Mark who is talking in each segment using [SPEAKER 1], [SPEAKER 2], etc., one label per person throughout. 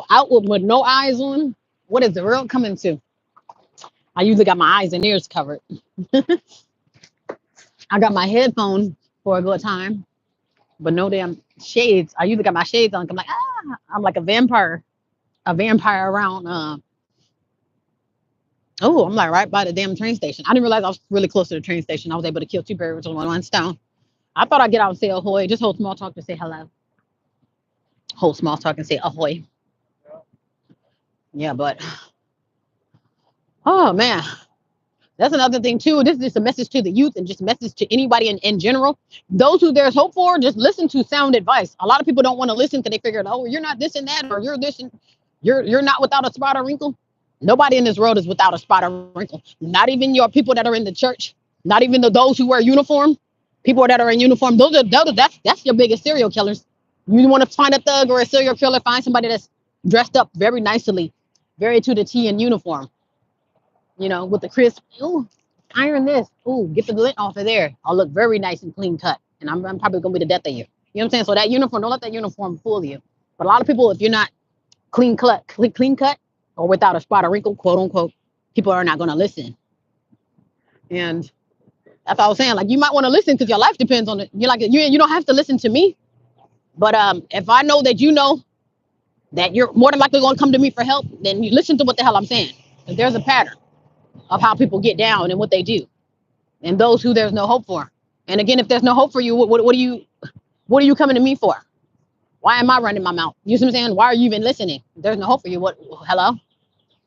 [SPEAKER 1] out with no eyes on, what is the world coming to? I usually got my eyes and ears covered. I got my headphones for a good time, but no damn shades. I usually got my shades on. I'm like, I'm like a vampire around. Oh, I'm like right by the damn train station. I didn't realize I was really close to the train station. I was able to kill two birds with one stone. I thought I'd get out and say ahoy, just hold small talk to say hello. Hold small talk and say ahoy. Yeah, but oh man, that's another thing too. This is just a message to the youth and just a message to anybody in general. Those who there's hope for, just listen to sound advice. A lot of people don't want to listen because they figure, oh, you're not this and that, or you're this and you're not without a spot or wrinkle. Nobody in this world is without a spot or wrinkle. Not even your people that are in the church. Not even those who wear uniform. People that are in uniform. That's your biggest serial killers. You want to find a thug or a serial killer, find somebody that's dressed up very nicely, very to the T in uniform. You know, with the crisp. Ooh, iron this. Ooh, get the lint off of there. I'll look very nice and clean cut. And I'm probably gonna be the death of you. You know what I'm saying? So that uniform, don't let that uniform fool you. But a lot of people, if you're not clean cut, or without a spot or wrinkle, quote unquote, people are not gonna listen. And that's what I was saying. Like you might want to listen because your life depends on it. You're like you don't have to listen to me. But if I know that you know that you're more than likely going to come to me for help, then you listen to what the hell I'm saying. Because there's a pattern of how people get down and what they do, and those who there's no hope for. And again, if there's no hope for you, what are you coming to me for? Why am I running my mouth? You see what I'm saying? Why are you even listening? If there's no hope for you. What? Hello?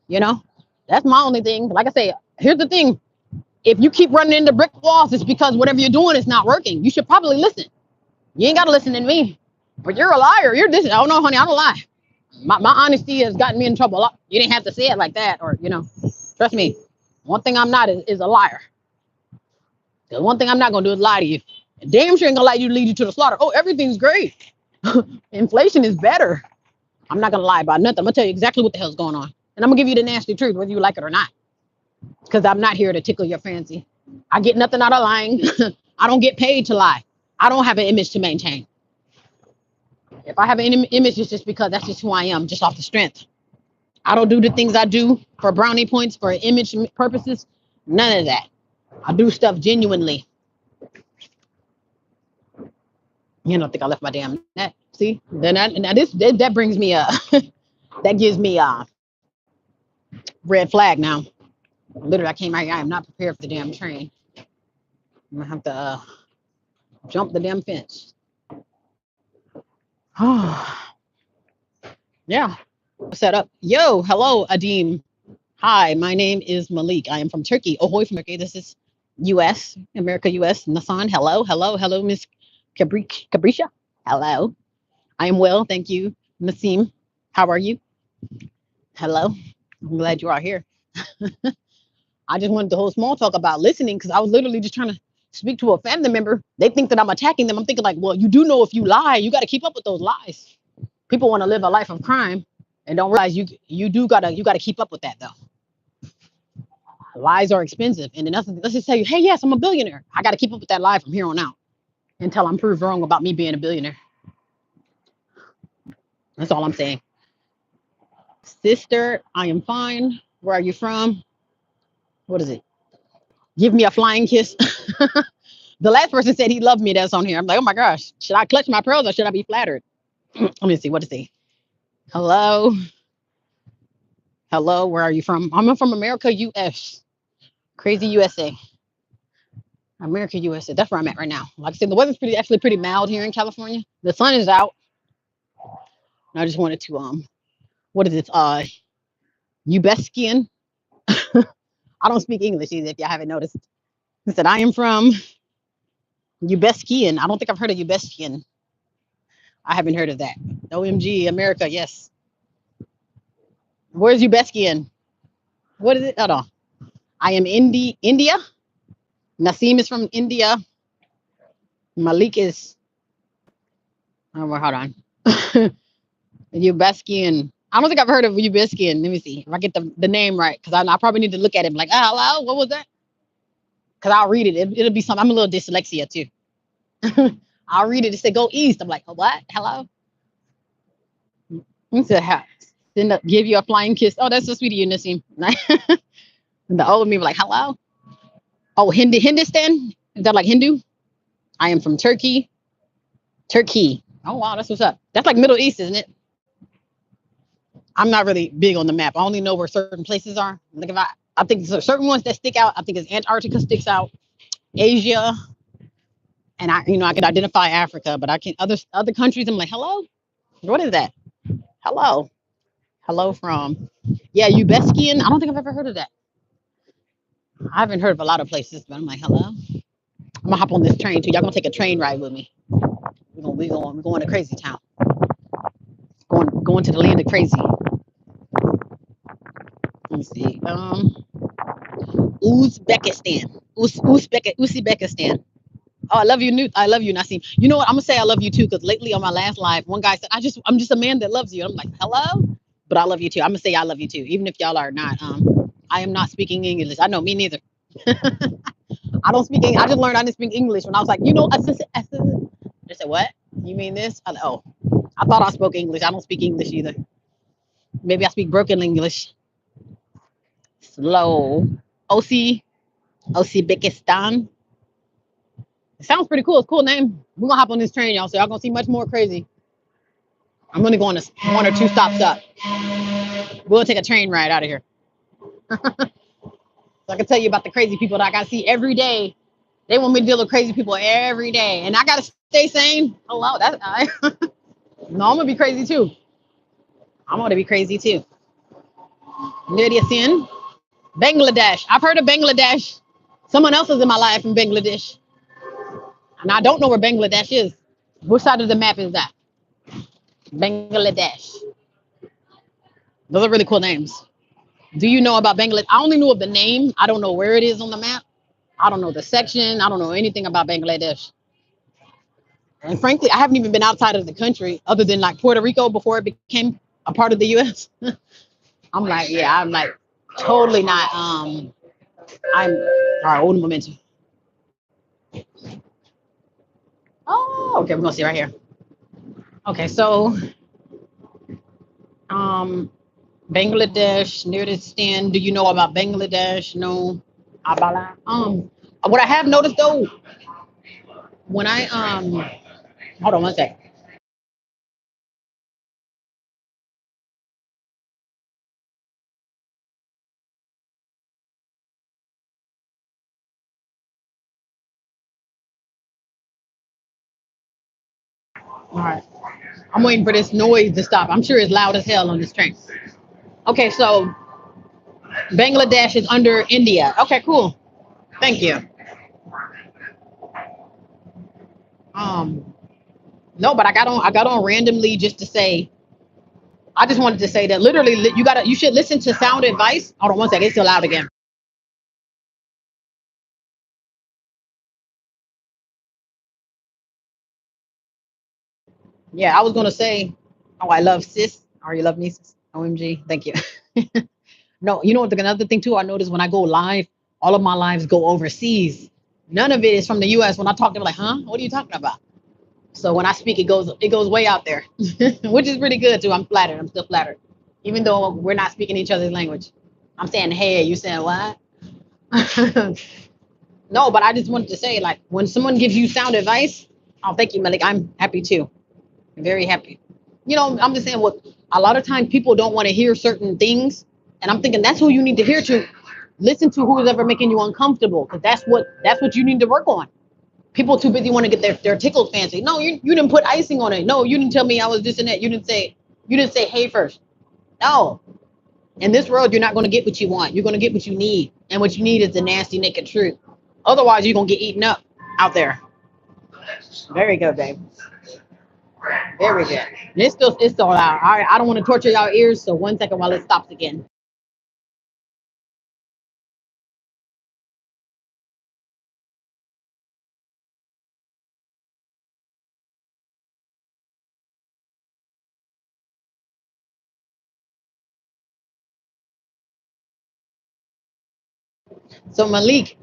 [SPEAKER 1] You know, that's my only thing. Like I say, here's the thing. If you keep running into brick walls, it's because whatever you're doing is not working. You should probably listen. You ain't got to listen to me. But you're a liar. You're this. Oh, no, honey, I don't lie. My honesty has gotten me in trouble a lot. You didn't have to say it like that. Or, trust me. One thing I'm not is a liar. The one thing I'm not going to do is lie to you. And damn sure ain't going to lie you to lead you to the slaughter. Oh, everything's great. Inflation is better. I'm not going to lie about nothing. I'm going to tell you exactly what the hell's going on. And I'm going to give you the nasty truth, whether you like it or not. Because I'm not here to tickle your fancy. I get nothing out of lying. I don't get paid to lie. I don't have an image to maintain. If I have an image, it's just because that's just who I am, just off the strength. I don't do the things I do for brownie points, for image purposes. None of that. I do stuff genuinely. You don't think I left my damn net? See? Then that brings me that gives me a red flag now. Literally, I came out here. I am not prepared for the damn train. I'm gonna have to jump the damn fence. Yeah. Set up. Yo, hello, Adim. Hi, my name is Malik. I am from Turkey. Ahoy from Turkey. This is U.S. America, U.S. Nassan. Hello, Miss Cabrisha. Hello. I am well, thank you, Nassim. How are you? Hello. I'm glad you are here. I just wanted to hold small talk about listening because I was literally just trying to speak to a family member. They think that I'm attacking them. I'm thinking like, well, you do know if you lie, you got to keep up with those lies. People want to live a life of crime and don't realize you gotta keep up with that though. Lies are expensive, and then let's just tell you, hey, yes, I'm a billionaire. I got to keep up with that lie from here on out until I'm proved wrong about me being a billionaire. That's all I'm saying. Sister, I am fine. Where are you from? What is it? Give me a flying kiss. The last person said he loved me. That's on here. I'm like, oh my gosh, should I clutch my pearls or should I be flattered? Let me see. What is he? Hello. Hello. Where are you from? I'm from America, US. Crazy USA. America, USA. That's where I'm at right now. Like I said, the weather's actually pretty mild here in California. The sun is out. And I just wanted to what is it? Ubeskian. I don't speak English either, if y'all haven't noticed. I said I am from Ubeskian. I don't think I've heard of Ubeskian. I haven't heard of that. OMG, America, yes. Where's Ubeskian? What is it? Hold on. I am India. Nassim is from India. Malik is. Oh, hold on. Ubeskian. I don't think I've heard of Ubeskian. Let me see if I get the name right, because I probably need to look at him like, hello, what was that? Because I'll read it. It'll be something. I'm a little dyslexia too. I'll read it. It say go east. I'm like, oh, what? Hello. He said, Then give you a flying kiss. Oh, that's so sweet of you, Nassim. The old me were like, hello. Oh, Hindustan. Is that like Hindu? I am from Turkey. Turkey. Oh wow, that's what's up. That's like Middle East, isn't it? I'm not really big on the map. I only know where certain places are. Like if I think there's certain ones that stick out. I think it's Antarctica sticks out, Asia, and I can identify Africa, but I can't other countries. I'm like, hello, what is that? Hello, hello from, yeah, Ubeskian. I don't think I've ever heard of that. I haven't heard of a lot of places, but I'm like, hello. I'm gonna hop on this train too. Y'all gonna take a train ride with me? We're going to crazy town. Going to the land of crazy. Let me see. Uzbekistan. Oh, I love you, Newt. I love you, Nassim. You know what? I'm gonna say I love you too, because lately on my last live, one guy said, I'm just a man that loves you. I'm like, hello, but I love you too. I'm gonna say I love you too, even if y'all are not. I am not speaking English. I know, me neither. I don't speak English. I just learned I didn't speak English when I was like, they said, what? You mean this? Oh, I thought I spoke English. I don't speak English either. Maybe I speak broken English. Slow. OC, Uzbekistan. It sounds pretty cool. It's a cool name. We're gonna hop on this train, y'all. So y'all gonna see much more crazy. I'm gonna go on this one or two stops up. We'll take a train ride out of here. So I can tell you about the crazy people that I gotta see every day. They want me to deal with crazy people every day, and I gotta stay sane. Hello, that's no, I'm gonna be crazy too. I'm gonna be crazy too. Nurdiasin, Bangladesh. I've heard of Bangladesh. Someone else is in my life from Bangladesh, and I don't know where Bangladesh is. Which side of the map is that? Bangladesh. Those are really cool names. Do you know about Bangladesh? I only know of the name. I don't know where it is on the map. I don't know the section. I don't know anything about Bangladesh. And frankly, I haven't even been outside of the country other than like Puerto Rico before it became a part of the US. I'm like totally not I'm all right, old momentum. Oh, okay, we're gonna see right here. Okay, so um Bangladesh, near the stand. Do you know about Bangladesh? No. Abala. What I have noticed though, when I hold on one sec. All right. I'm waiting for this noise to stop. I'm sure it's loud as hell on this train. Okay, so Bangladesh is under India. Okay, cool. Thank you. Um, no, but I got on randomly just to say. I just wanted to say that literally you should listen to sound advice. Hold on one second. It's still loud again. Yeah, I was gonna say. Oh, I love sis. Or you love me, sis. OMG. Thank you. No, you know what? Another thing too, I noticed when I go live, all of my lives go overseas. None of it is from the U.S. When I talk, they're like, "Huh? What are you talking about?" So when I speak, it goes way out there, which is pretty good too. I'm flattered. I'm still flattered, even though we're not speaking each other's language. I'm saying hey, you saying what? No, but I just wanted to say, like, when someone gives you sound advice, oh, thank you, Malik. I'm happy too. Very happy. I'm just saying what a lot of times people don't want to hear certain things, and I'm thinking that's who you need to hear to. Listen to who is ever making you uncomfortable, because that's what you need to work on. People too busy want to get their tickles fancy. No, you didn't put icing on it. No, you didn't tell me I was this and that. You didn't say hey first. No. In this world, you're not going to get what you want. You're going to get what you need, and what you need is the nasty naked truth. Otherwise, you're gonna get eaten up out there. Very good, babe. Very good. And it's still loud. All right, I don't want to torture y'all ears, so one second while it stops again. So Malik,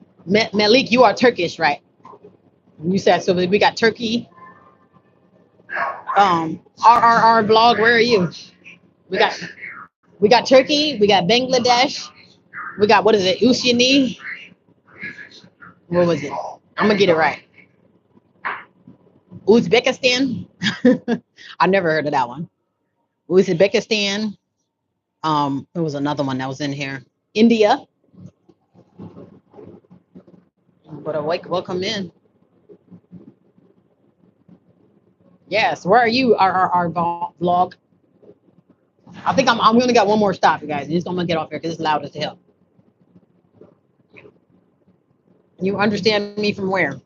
[SPEAKER 1] you are Turkish, right? You said so. We got Turkey. RRR blog. Where are you? We got. We got Turkey. We got Bangladesh. We got, what is it? Ushini. What was it? I'm gonna get it right. Uzbekistan. I never heard of that one. Uzbekistan. There was another one that was in here. India. But welcome in. Yes. Where are you? Our vlog. I think I'm gonna got one more stop, you guys. I'm gonna get off here because it's loud as hell. You understand me from where?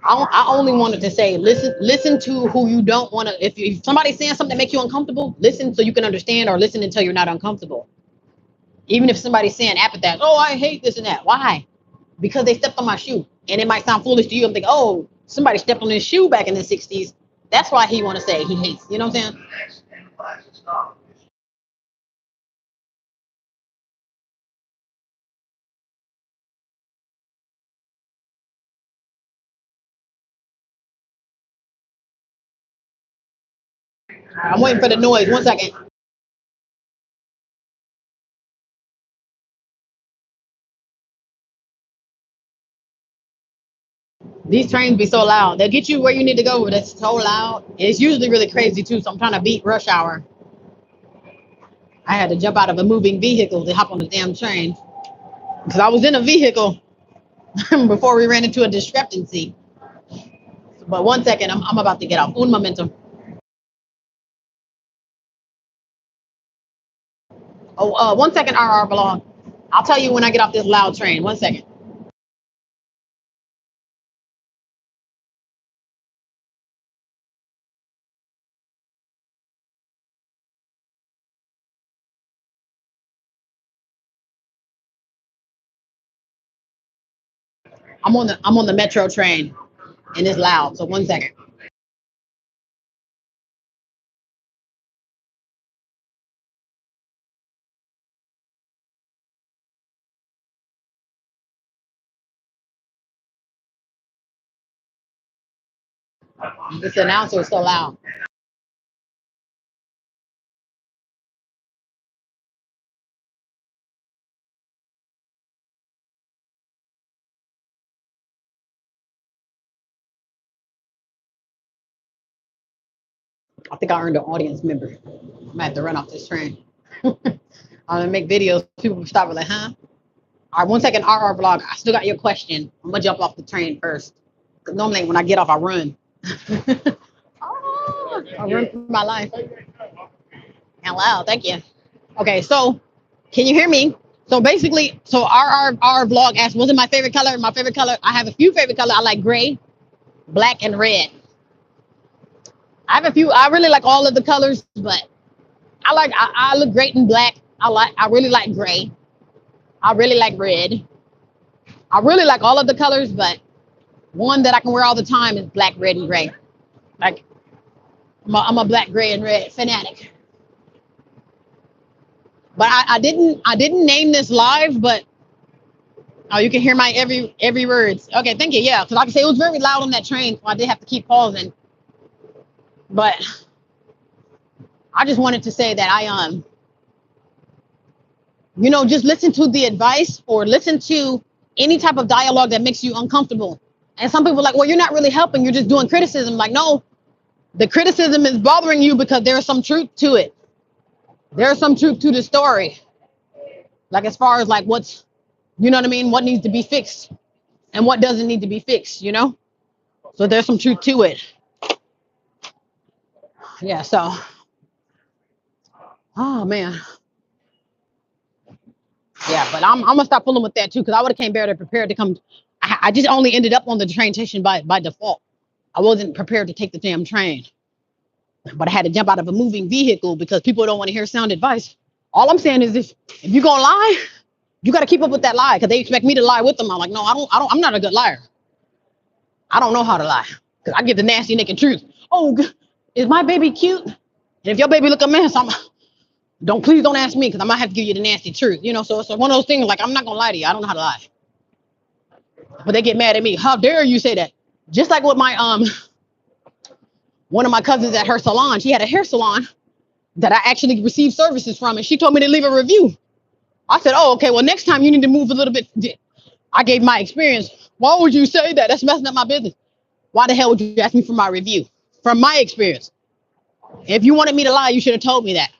[SPEAKER 1] I only wanted to say, listen to who you don't want to. If somebody's saying something that makes you uncomfortable, listen so you can understand, or listen until you're not uncomfortable. Even if somebody's saying epithets, oh, I hate this and that. Why? Because they stepped on my shoe, and it might sound foolish to you. I'm thinking, oh, somebody stepped on his shoe back in the '60s. That's why he want to say he hates. You know what I'm saying? I'm waiting for the noise. 1 second. These trains be so loud. They'll get you where you need to go, but it's so loud. It's usually really crazy too. So I'm trying to beat rush hour. I had to jump out of a moving vehicle to hop on the damn train because I was in a vehicle before we ran into a discrepancy. But 1 second, I'm about to get off. Un momento. Oh, 1 second, RR belong. I'll tell you when I get off this loud train. 1 second. I'm on the metro train, and it's loud. So 1 second. This announcer is so loud. I think I earned an audience member. I might have to run off this train. I'm gonna make videos. People stop and like, huh? All right, 1 second, RR vlog. I still got your question. I'm gonna jump off the train first. Cause normally when I get off, I run. Oh, I run for my life. Hello, thank you. Okay, so can you hear me? So basically, so our vlog asked, what's my favorite color? My favorite color, I have a few favorite colors. I like gray, black, and red. I have a few. I really like all of the colors, but I look great in black. I really like gray. I really like red. I really like all of the colors, but one that I can wear all the time is black, red, and gray. Like I'm a black, gray, and red fanatic. But I didn't name this live, but oh, you can hear my every words. Okay, thank you. Yeah, because like I say, it was very loud on that train, so I did have to keep pausing. But I just wanted to say that just listen to the advice or listen to any type of dialogue that makes you uncomfortable. And some people are like, well, you're not really helping. You're just doing criticism. Like, no, the criticism is bothering you because there's some truth to it. There's some truth to the story. Like as far as like what's, you know what I mean? What needs to be fixed and what doesn't need to be fixed, you know? So there's some truth to it. Yeah, so, oh man. Yeah, but I'm gonna stop fooling with that too, because I would have came better prepared to come. I just only ended up on the train station by default. I wasn't prepared to take the damn train, but I had to jump out of a moving vehicle because people don't want to hear sound advice. All I'm saying is if you're gonna lie, you got to keep up with that lie because they expect me to lie with them. I'm like, no, I don't. I'm not a good liar. I don't know how to lie because I give the nasty naked truth. Oh, is my baby cute? And if your baby look a mess, please don't ask me because I might have to give you the nasty truth. So it's one of those things like I'm not gonna lie to you. I don't know how to lie. But they get mad at me. How dare you say that? Just like with One of my cousins at her salon, she had a hair salon that I actually received services from, and she told me to leave a review. I said, oh, okay, well, next time you need to move a little bit. I gave my experience. Why would you say that? That's messing up my business. Why the hell would you ask me for my review? From my experience. If you wanted me to lie, you should have told me that.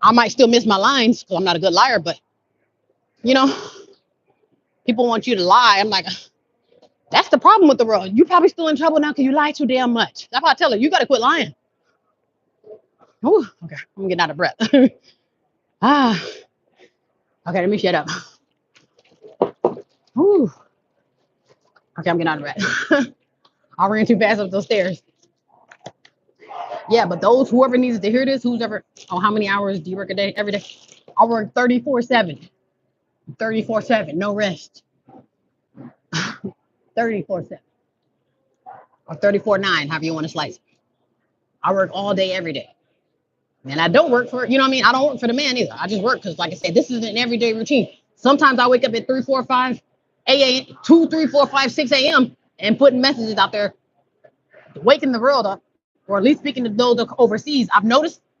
[SPEAKER 1] I might still miss my lines because I'm not a good liar, but, you know, people want you to lie. I'm like, that's the problem with the world. You probably still in trouble now because you lie too damn much. That's why I tell her, you got to quit lying. Ooh, okay, I'm getting out of breath. Okay, let me shut up. Ooh. Okay, I'm getting out of breath. I ran too fast up those stairs. Yeah, but whoever needs to hear this, how many hours do you work a day, every day? I work 34/7. 34/7, no rest. 34/7. Or 34/9, however you want to slice it. I work all day, every day. And I don't work for, you know what I mean? I don't work for the man either. I just work because, like I said, this is an everyday routine. Sometimes I wake up at 3, 4, 5 a.m., 2, 3, 4, 5, 6 a.m. and putting messages out there, waking the world up, or at least speaking to those overseas.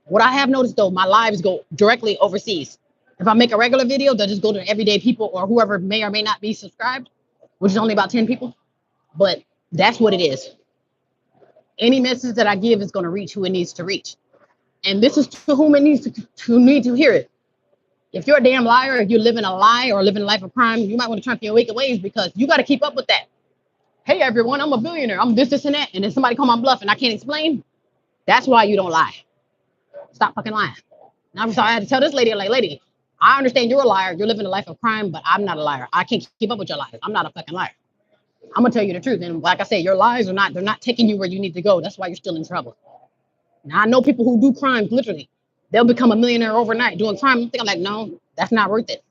[SPEAKER 1] What I have noticed though, my lives go directly overseas. If I make a regular video, they'll just go to everyday people or whoever may or may not be subscribed, which is only about 10 people. But that's what it is. Any message that I give is going to reach who it needs to reach. And this is to whom it needs to need to hear it. If you're a damn liar, if you're living a lie or living a life of crime, you might want to turn your wicked ways because you got to keep up with that. Hey, everyone, I'm a billionaire. I'm this, and that. And then somebody call my bluff and I can't explain. That's why you don't lie. Stop fucking lying. And I'm sorry, I had to tell this lady, like, lady, I understand you're a liar. You're living a life of crime, but I'm not a liar. I can't keep up with your lies. I'm not a fucking liar. I'm going to tell you the truth. And like I said, your lies they're not taking you where you need to go. That's why you're still in trouble. Now, I know people who do crimes, literally. They'll become a millionaire overnight doing crime. I'm like, no, that's not worth it.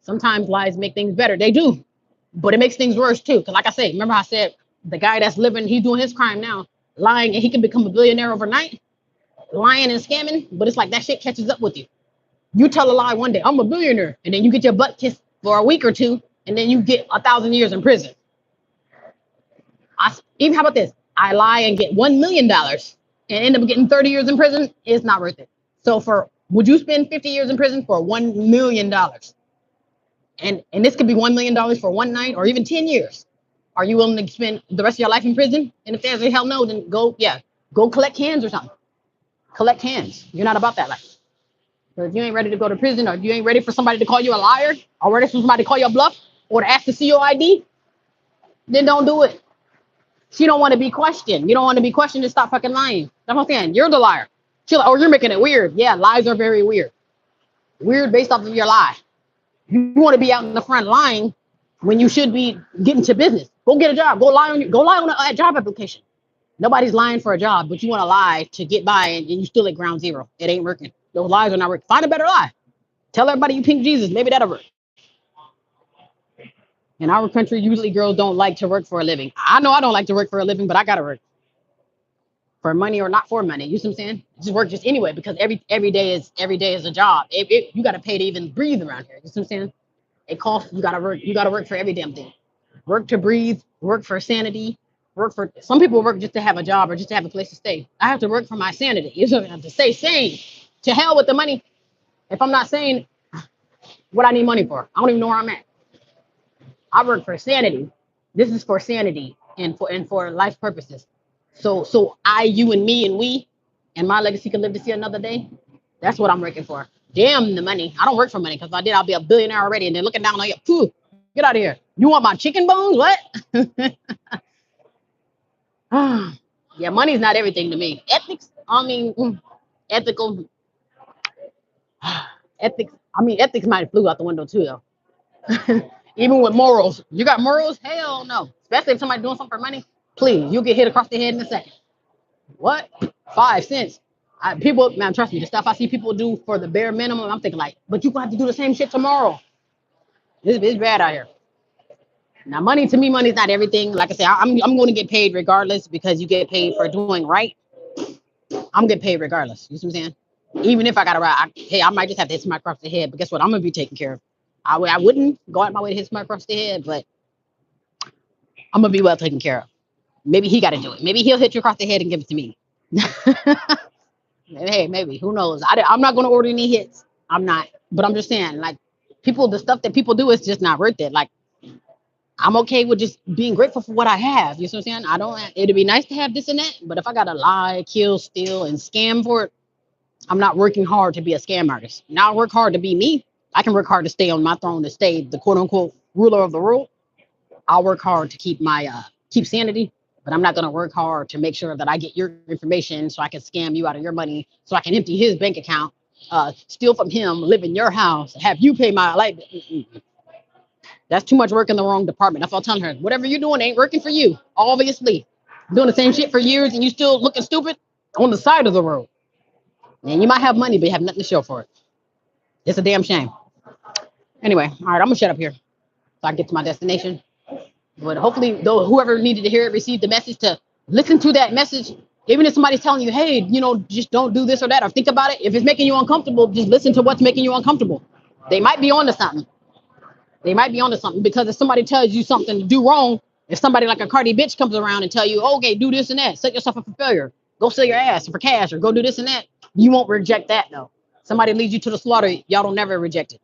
[SPEAKER 1] Sometimes lies make things better. They do. But it makes things worse, too. Because like I said, remember I said the guy that's living, he's doing his crime now, lying, and he can become a billionaire overnight, lying and scamming. But it's like that shit catches up with you. You tell a lie one day, I'm a billionaire, and then you get your butt kissed for a week or two, and then you get 1,000 years in prison. Even how about this? I lie and get $1 million and end up getting 30 years in prison. It's not worth it. So would you spend 50 years in prison for $1 million? And this could be $1 million for one night or even 10 years. Are you willing to spend the rest of your life in prison? And if there's a hell no, then go collect hands or something. Collect hands. You're not about that life. So if you ain't ready to go to prison, or if you ain't ready for somebody to call you a liar, or ready for somebody to call you a bluff, or to ask to see your ID, then don't do it. She don't want to be questioned. You don't want to be questioned to stop fucking lying. That's what I'm saying. You're the liar. She's like, oh, you're making it weird. Yeah, lies are very weird. Weird based off of your lie. You want to be out in the front lying when you should be getting to business. Go get a job. Go lie on a job application. Nobody's lying for a job, but you want to lie to get by and you still at ground zero. It ain't working. Those lies are not working. Find a better lie. Tell everybody you pink Jesus. Maybe that'll work. In our country, usually girls don't like to work for a living. I know I don't like to work for a living, but I gotta work for money or not for money. You see what I'm saying? Just work just anyway because every day is a job. You gotta pay to even breathe around here. You see what I'm saying? It costs. You gotta work. You gotta work for every damn thing. Work to breathe. Work for sanity. Some people work just to have a job or just to have a place to stay. I have to work for my sanity. You know, I have to stay sane. To hell with the money. If I'm not sane, what I need money for? I don't even know where I'm at. I work for sanity. This is for sanity and for life purposes. So I, you, and me, and we, and my legacy can live to see another day. That's what I'm working for. Damn the money. I don't work for money because if I did, I'll be a billionaire already. And then looking down on you, phew, get out of here. You want my chicken bones? What? Yeah, money's not everything to me. Ethics, ethical. Ethics might have flew out the window too, though. Even with morals. You got morals? Hell no. Especially if somebody's doing something for money. Please, you'll get hit across the head in a second. What? 5 cents. Man, trust me, the stuff I see people do for the bare minimum, I'm thinking like, but you gonna have to do the same shit tomorrow. It's bad out here. Now, money's not everything. Like I said, I'm going to get paid regardless because you get paid for doing right. I'm getting paid regardless. You see what I'm saying? Even if I got to ride, I might just have to hit somebody across the head. But guess what? I'm going to be taken care of. I wouldn't go out my way to hit somebody across the head, but I'm going to be well taken care of. Maybe he got to do it. Maybe he'll hit you across the head and give it to me. Hey, maybe. Who knows? I'm not going to order any hits. I'm not. But I'm just saying, like, people, the stuff that people do is just not worth it. Like, I'm okay with just being grateful for what I have. You see what I'm saying? I don't, it'd be nice to have this and that. But if I got to lie, kill, steal, and scam for it, I'm not working hard to be a scam artist. Now I work hard to be me. I can work hard to stay on my throne, to stay the quote unquote ruler of the world. I'll work hard to keep my keep sanity, but I'm not gonna work hard to make sure that I get your information so I can scam you out of your money, so I can empty his bank account, steal from him, live in your house, have you pay my light. That's too much work in the wrong department. That's all I'm telling her. Whatever you're doing ain't working for you. Obviously, doing the same shit for years and you still looking stupid on the side of the road. And you might have money, but you have nothing to show for it. It's a damn shame. Anyway, all right, I'm gonna shut up here so I get to my destination. But hopefully, though, whoever needed to hear it received the message to listen to that message. Even if somebody's telling you, hey, just don't do this or that, or think about it. If it's making you uncomfortable, just listen to what's making you uncomfortable. They might be onto something. They might be onto something, because if somebody tells you something to do wrong, if somebody like a Cardi bitch comes around and tell you, okay, do this and that, set yourself up for failure, go sell your ass for cash, or go do this and that, you won't reject that though. Somebody leads you to the slaughter, y'all don't never reject it.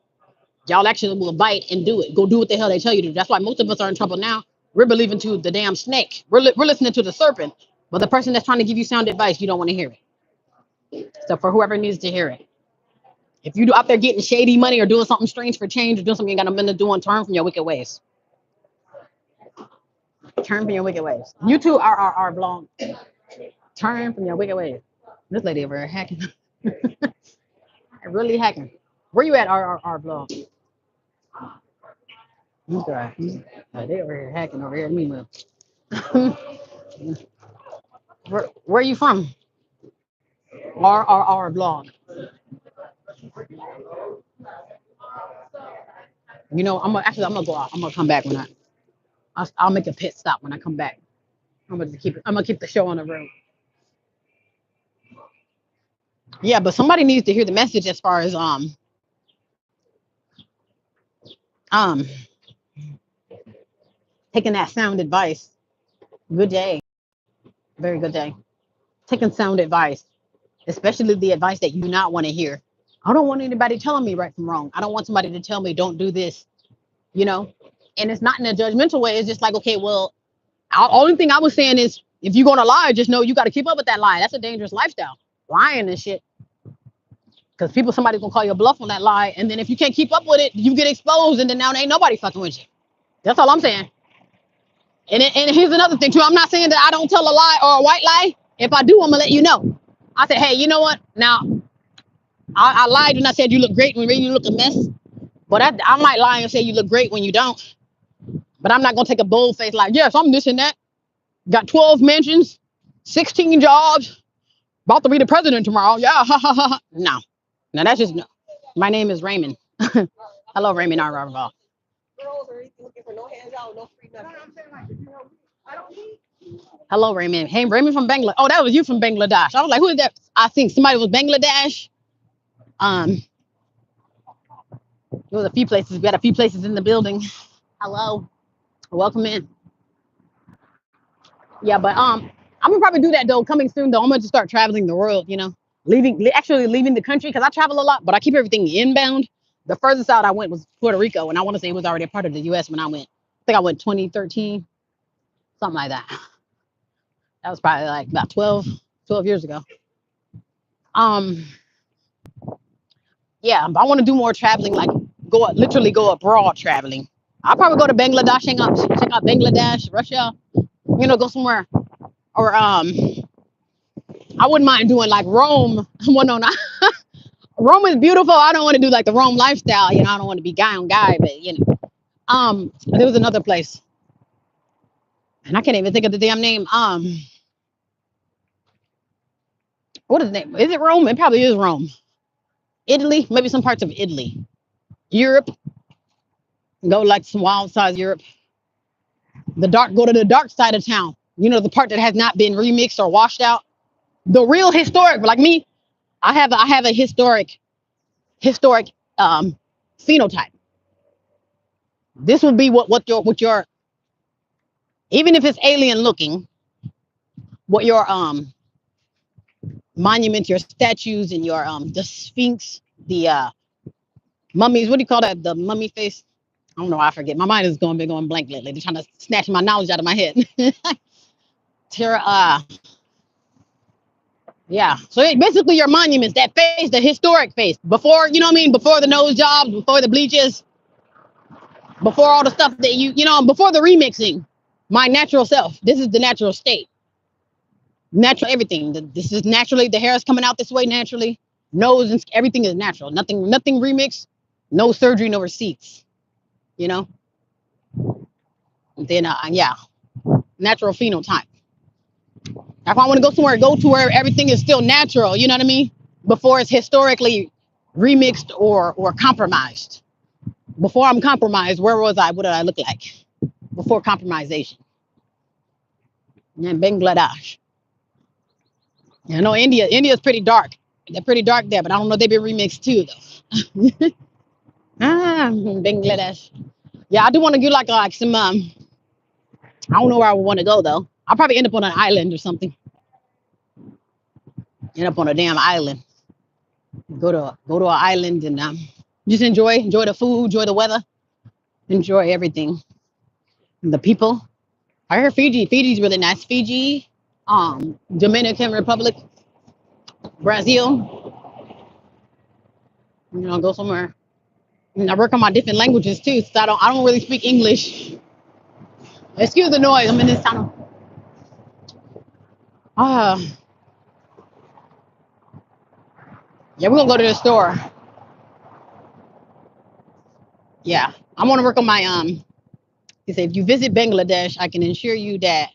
[SPEAKER 1] Y'all actually will bite and do it. Go do what the hell they tell you to do. That's why most of us are in trouble now. We're believing to the damn snake. We're listening to the serpent, but the person that's trying to give you sound advice, you don't want to hear it. So for whoever needs to hear it, if you out there getting shady money or doing something strange for change or doing something you ain't got nothing to do, and turn from your wicked ways. Turn from your wicked ways. You too, RRR blog. Turn from your wicked ways. This lady over here hacking. Really hacking. Where you at, RRR blog? Okay. They over here hacking over here. Me move. Where are you from? RRR blog. I'm gonna go out. I'm gonna come back when I'll make a pit stop when I come back. I'm gonna keep the show on the road. Yeah, but somebody needs to hear the message as far as um taking that sound advice. Good day. Very good day. Taking sound advice, especially the advice that you do not want to hear. I don't want anybody telling me right from wrong. I don't want somebody to tell me don't do this, you know? And it's not in a judgmental way. It's just like, okay, well, only thing I was saying is if you're gonna lie, just know you got to keep up with that lie. That's a dangerous lifestyle. Lying and shit. Because somebody's gonna call you a bluff on that lie. And then if you can't keep up with it, you get exposed, and then now ain't nobody fucking with you. That's all I'm saying. And here's another thing too. I'm not saying that I don't tell a lie or a white lie. If I do, I'm gonna let you know. I said, hey, you know what? Now, I lied when I said you look great when really you look a mess. But I might lie and say you look great when you don't. But I'm not gonna take a bold face like, yes, I'm this and that. Got 12 mentions, 16 jobs, about to be the president tomorrow. Yeah, ha ha ha. No. Now that's just no. My name is Raymond. Hello, Raymond R. Hello, Raymond. Hey, Raymond from Bangladesh. Oh, that was you from Bangladesh. I was like, who is that? I think somebody was Bangladesh. There was a few places. We had a few places in the building. Hello, welcome in. Yeah, but I'm gonna probably do that though. Coming soon though, I'm gonna just start traveling the world. Leaving the country, because I travel a lot, but I keep everything inbound. The furthest out I went was Puerto Rico, and I want to say it was already a part of the U.S. when I went. I think I went 2013, something like that. That was probably like about 12 years ago. Yeah, but I want to do more traveling, like literally go abroad traveling. I'll probably go to Bangladesh, check out Bangladesh, Russia, go somewhere. Or I wouldn't mind doing like Rome. Well, no, not Rome is beautiful. I don't want to do like the Rome lifestyle. I don't want to be guy on guy, but there was another place, and I can't even think of the damn name. What is the name? Is it Rome? It probably is Rome. Italy, maybe some parts of Italy. Europe, go like some wild side Europe. Go to the dark side of town. The part that has not been remixed or washed out. The real historic, like me, I have a historic phenotype. This will be what your even if it's alien looking, what your monuments, your statues, and your the Sphinx, the mummies. What do you call that? The mummy face. I don't know. I forget. My mind is going blank lately. They're trying to snatch my knowledge out of my head. Terra, yeah. So basically, your monuments, that face, the historic face, before you know what I mean, before the nose jobs, before the bleaches, before all the stuff that before the remixing. My natural self. This is the natural state. Natural everything. This is naturally the hair is coming out this way naturally. Nose and everything is natural. Nothing remixed. No surgery, no receipts. You know. And then yeah, natural phenotype. If I want to go somewhere, go to where everything is still natural. You know what I mean? Before it's historically remixed or compromised. Before I'm compromised, where was I? What did I look like before compromisation? And Bangladesh. I know India. India's pretty dark. They're pretty dark there, but I don't know. They've been remixed too, though. Bangladesh. Yeah, I do want to do like some. I don't know where I would want to go though. I'll probably end up on an island or something. End up on a damn island. Go to an island and just enjoy the food, enjoy the weather, enjoy everything. And the people. I heard Fiji. Fiji's really nice. Fiji, Dominican Republic, Brazil. Go somewhere. And I work on my different languages too, so I don't really speak English. Excuse the noise. I'm in this tunnel. Uh, yeah, we're gonna go to the store. Yeah, I want to work on my He said, if you visit Bangladesh, I can assure you that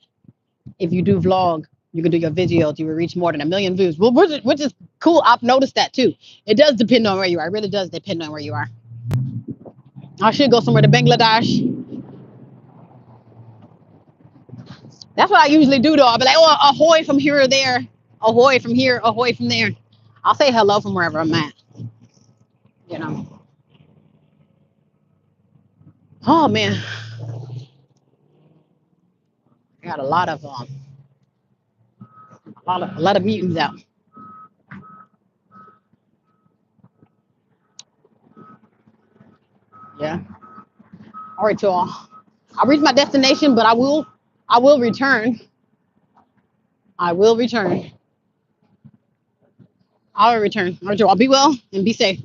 [SPEAKER 1] if you do vlog, you can do your videos, you will reach more than 1 million views. Well, which is cool. I've noticed that too. It does depend on where you are. It really does depend on where you are. I should go somewhere to Bangladesh. That's what I usually do though. I'll be like, oh, ahoy from here or there. Ahoy from here, ahoy from there. I'll say hello from wherever I'm at. You know. Oh man. I got a lot of mutants out. Yeah. All right, y'all. I reached my destination, but I will return. I will return. I'll return. All right, y'all. Be well and be safe.